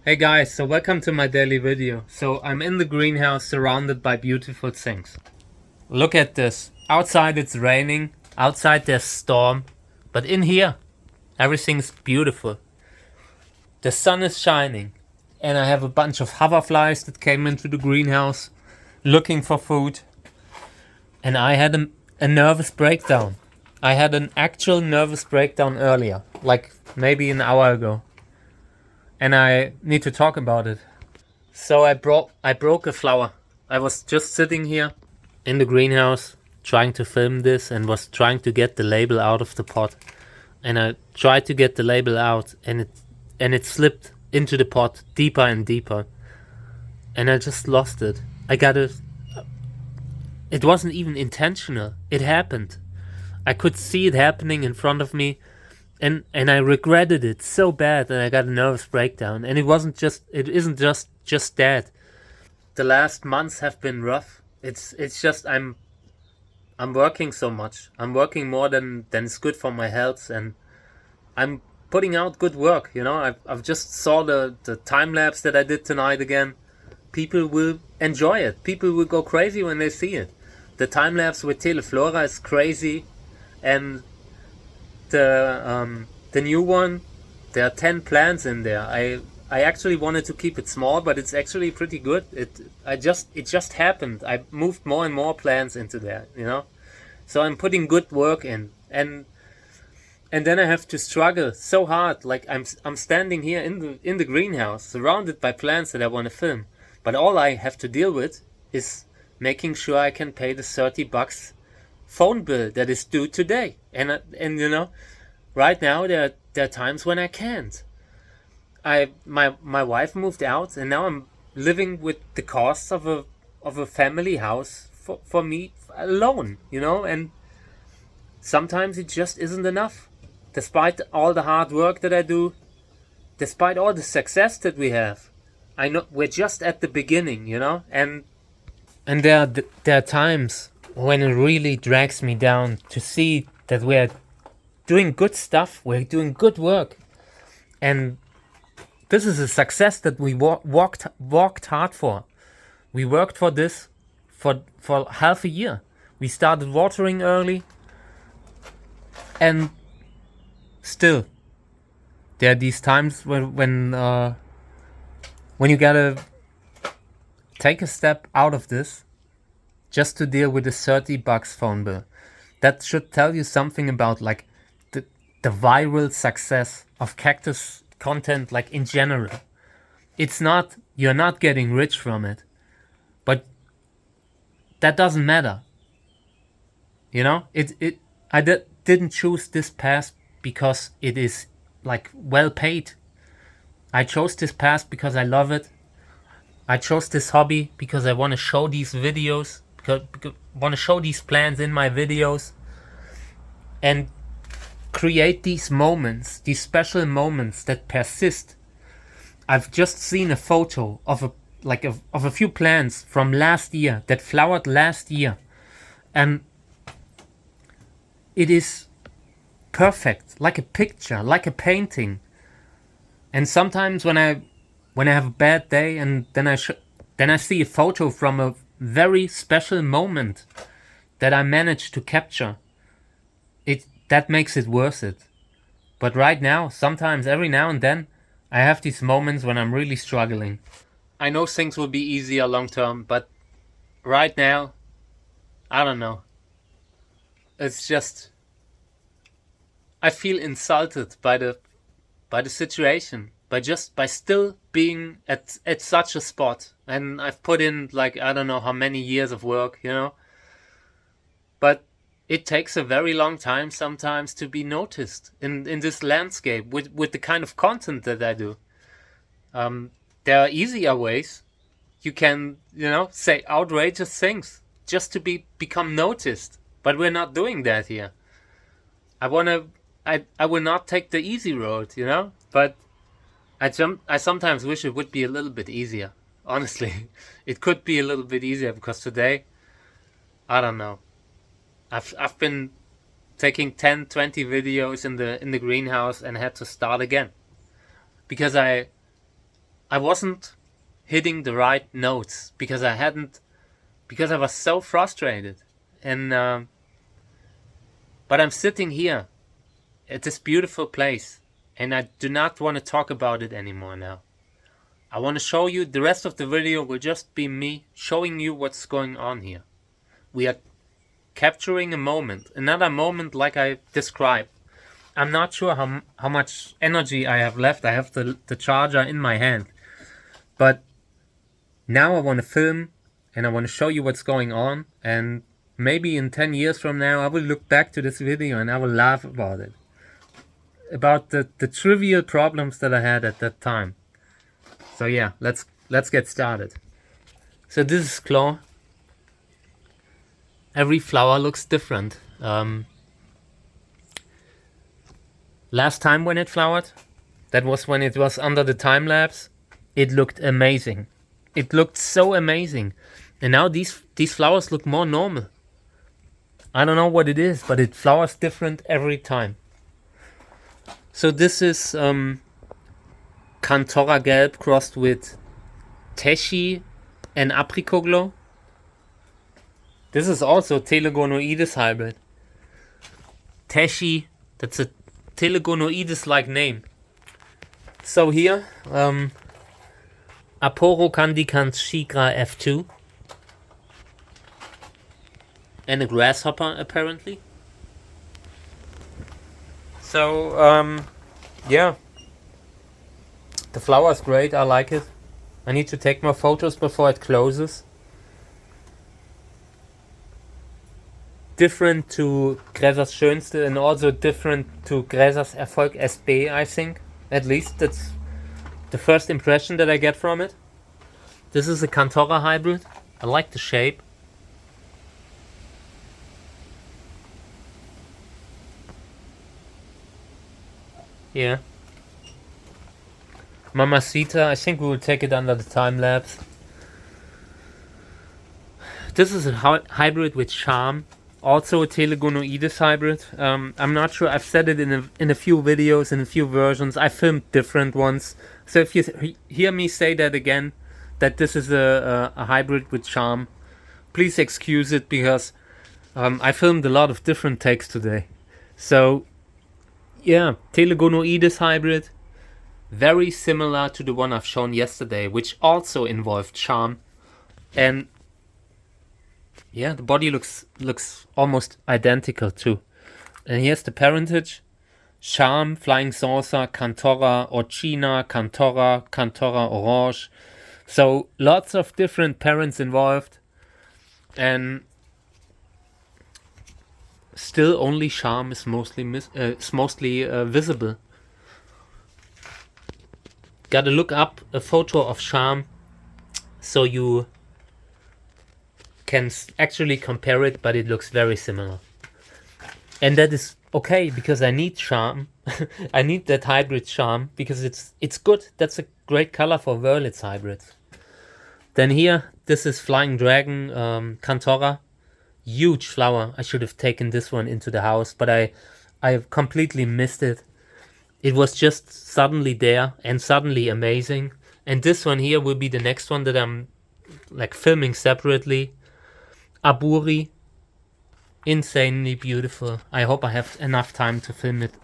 Hey guys, so welcome to my daily video. So I'm in the greenhouse surrounded by beautiful things. Look at this. Outside it's raining, outside there's storm, but in here everything's beautiful. The sun is shining and I have a bunch of hoverflies that came into the greenhouse looking for food. And I had a nervous breakdown. I had an actual nervous breakdown earlier, like maybe an hour ago. And I need to talk about it. So I broke a flower. I was just sitting here in the greenhouse trying to film this and was trying to get the label out of the pot. And I tried to get the label out and it slipped into the pot deeper and deeper. And I just lost it. It wasn't even intentional. It happened. I could see it happening in front of me. And I regretted it so bad that I got a nervous breakdown. And it isn't just that. The last months have been rough. It's just I'm working so much. I'm working more than is good for my health, and I'm putting out good work, you know. I've just saw the time lapse that I did tonight again. People will enjoy it. People will go crazy when they see it. The time lapse with Teleflora is crazy, and the new one, there are 10 plants in there. I actually wanted to keep it small, but it's actually pretty good. It just happened. I moved more and more plants into there, you know. So I'm putting good work in, and then I have to struggle so hard. Like I'm standing here in the greenhouse, surrounded by plants that I want to film, but all I have to deal with is making sure I can pay the $30 phone bill that is due today. And you know, right now there are times when I can't. My wife moved out, and now I'm living with the costs of a family house for me alone, you know. And sometimes it just isn't enough, despite all the hard work that I do, despite all the success that we have. I know we're just at the beginning, you know. And there are times when it really drags me down to see that we're doing good stuff, we're doing good work, and this is a success that we walked hard for. We worked for this for half a year. We started watering early, and still there are these times when you gotta take a step out of this just to deal with the $30 phone bill. That should tell you something about like the viral success of Cactus content, like in general. It's not, you're not getting rich from it, but that doesn't matter. You know, I didn't choose this path because it is like well paid. I chose this path because I love it. I chose this hobby because I want to show these videos, because want to show these plants in my videos, and create these moments, these special moments that persist. I've just seen a photo of a few plants from last year that flowered last year, and it is perfect, like a picture, like a painting. And sometimes when I have a bad day and then I see a photo from a very special moment that I managed to capture, that makes it worth it. But right now, sometimes every now and then, I have these moments when I'm really struggling. I know things will be easier long term, but right now, I don't know. It's just, I feel insulted by the situation, by still being at such a spot. And I've put in like I don't know how many years of work, you know. But it takes a very long time sometimes to be noticed in this landscape with the kind of content that I do. There are easier ways. You can, you know, say outrageous things just to become noticed, but we're not doing that here. I will not take the easy road, you know, but I sometimes wish it would be a little bit easier. Honestly, it could be a little bit easier, because today, I don't know. I've been taking 10, 20 videos in the greenhouse and had to start again because I I wasn't hitting the right notes because I was so frustrated. And but I'm sitting here at this beautiful place, and I do not want to talk about it anymore now. I want to show you, the rest of the video will just be me showing you what's going on here. We are capturing a moment, another moment like I described. I'm not sure how much energy I have left. I have the charger in my hand. But now I want to film and I want to show you what's going on. And maybe in 10 years from now, I will look back to this video and I will laugh about it. About the trivial problems that I had at that time. So yeah, let's get started. So this is Claw. Every flower looks different. Last time when it flowered, that was when it was under the time lapse, it looked amazing. It looked so amazing. And now these flowers look more normal. I don't know what it is, but it flowers different every time. So this is Cantora Gelb crossed with Teshi and Apricot Glow. This is also Telegonoides hybrid. Teshi, that's a Telegonoides-like name. So here, Aporo Candicans Shigra F2. And a grasshopper, apparently. So, yeah. The flower is great, I like it. I need to take more photos before it closes. Different to Gräsers Schönste and also different to Gräsers Erfolg SB, I think. At least that's the first impression that I get from it. This is a Cantora hybrid. I like the shape. Yeah. Mamacita, I think we will take it under the time lapse. This is a hybrid with Charm. Also a Telegonoides hybrid. I'm not sure, I've said it in a few videos, in a few versions. I filmed different ones. So if you hear me say that again, that this is a hybrid with Charm, please excuse it because I filmed a lot of different takes today. So yeah, Telegonoides hybrid. Very similar to the one I've shown yesterday, which also involved Charm. And yeah, the body looks almost identical too. And here's the parentage. Charm, Flying Saucer, Cantora Orchina, Cantora Orange. So lots of different parents involved. And still only Charm is mostly visible. Gotta look up a photo of Charm so you can actually compare it, but it looks very similar. And that is okay because I need Charm. I need that hybrid Charm because it's good. That's a great color for Wörlitz hybrids. Then here, this is Flying Dragon Cantora. Huge flower. I should have taken this one into the house, but I have completely missed it. It was just suddenly there and suddenly amazing. And this one here will be the next one that I'm like filming separately. Aburi. Insanely beautiful. I hope I have enough time to film it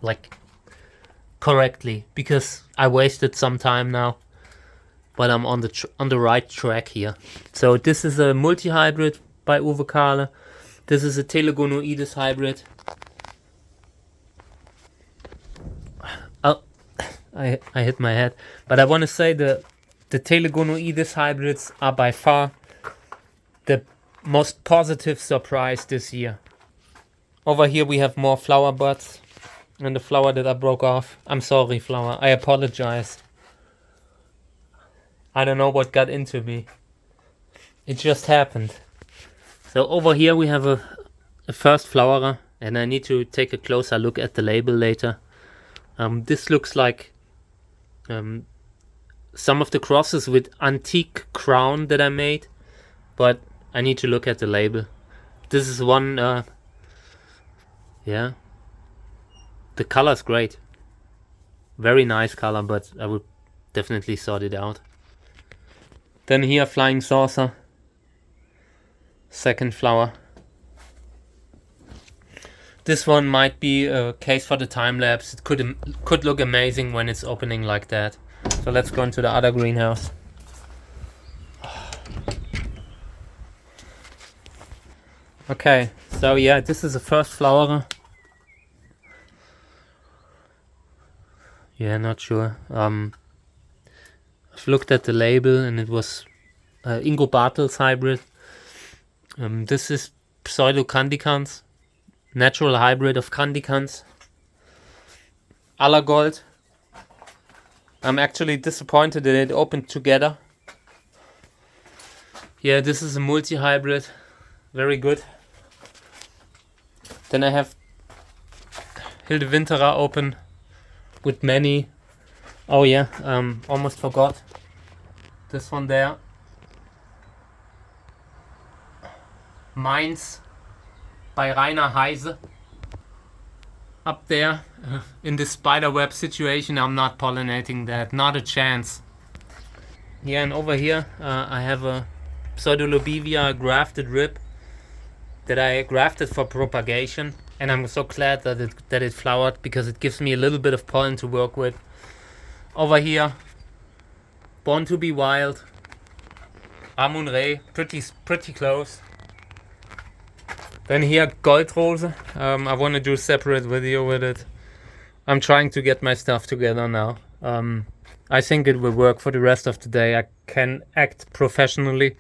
like correctly because I wasted some time now. But I'm on the right track here. So this is a multi-hybrid by Uwe Kahle. This is a Telegonoides hybrid. I hit my head. But I want to say the Telegonoides hybrids are by far the most positive surprise this year. Over here we have more flower buds and the flower that I broke off. I'm sorry, flower. I apologize. I don't know what got into me. It just happened. So over here we have a first flowerer, and I need to take a closer look at the label later. This looks like some of the crosses with antique crown that I made, but I need to look at the label. This is one, yeah, the color's great. Very nice color, but I would definitely sort it out. Then here, flying saucer. Second flower. This one might be a case for the time lapse. It could look amazing when it's opening like that. So let's go into the other greenhouse. Okay, so yeah, this is the first flower. Yeah, not sure. I've looked at the label and it was Ingo Bartels hybrid. This is Pseudo Candicans, natural hybrid of Candicans. Allergold. I'm actually disappointed that it opened together. Yeah, this is a multi-hybrid. Very good. Then I have Hilde Winterer open with many. Oh yeah, almost forgot. This one there. Mainz by Rainer Heise. Up there, in this spiderweb situation, I'm not pollinating that. Not a chance. Yeah, and over here I have a Pseudolobivia grafted rib that I grafted for propagation, and I'm so glad that it flowered because it gives me a little bit of pollen to work with. Over here, Born to be Wild, Amun Re, pretty close. Then here, Goldrose. I want to do a separate video with it. I'm trying to get my stuff together now. I think it will work for the rest of the day. I can act professionally.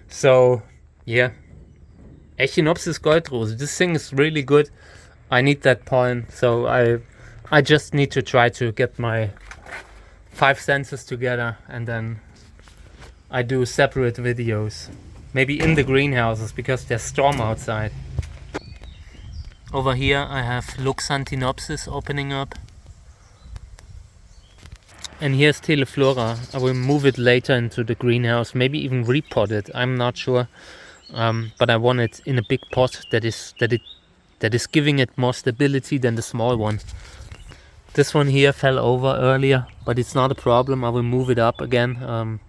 So, yeah. Echinopsis Goldrose. This thing is really good. I need that pollen. So I just need to try to get my 5 senses together, and then I do separate videos. Maybe in the greenhouses because there's storm outside. Over here I have Luxantinopsis opening up. And here's Teleflora. I will move it later into the greenhouse, maybe even repot it. I'm not sure. But I want it in a big pot that is giving it more stability than the small one. This one here fell over earlier, but it's not a problem. I will move it up again.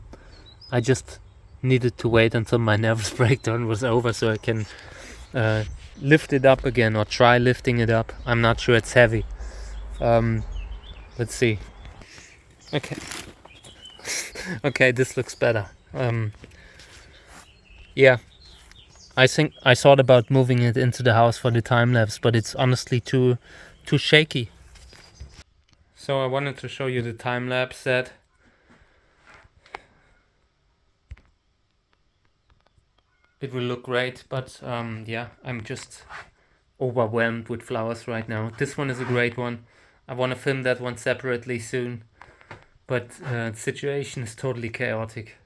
I just needed to wait until my nervous breakdown was over so I can lift it up again, or try lifting it up. I'm not sure, it's heavy. Let's see. Okay. Okay, this looks better. Yeah. I think I thought about moving it into the house for the time lapse, but it's honestly too shaky. So I wanted to show you the time lapse set. It will look great, but yeah, I'm just overwhelmed with flowers right now. This one is a great one. I want to film that one separately soon, but the situation is totally chaotic.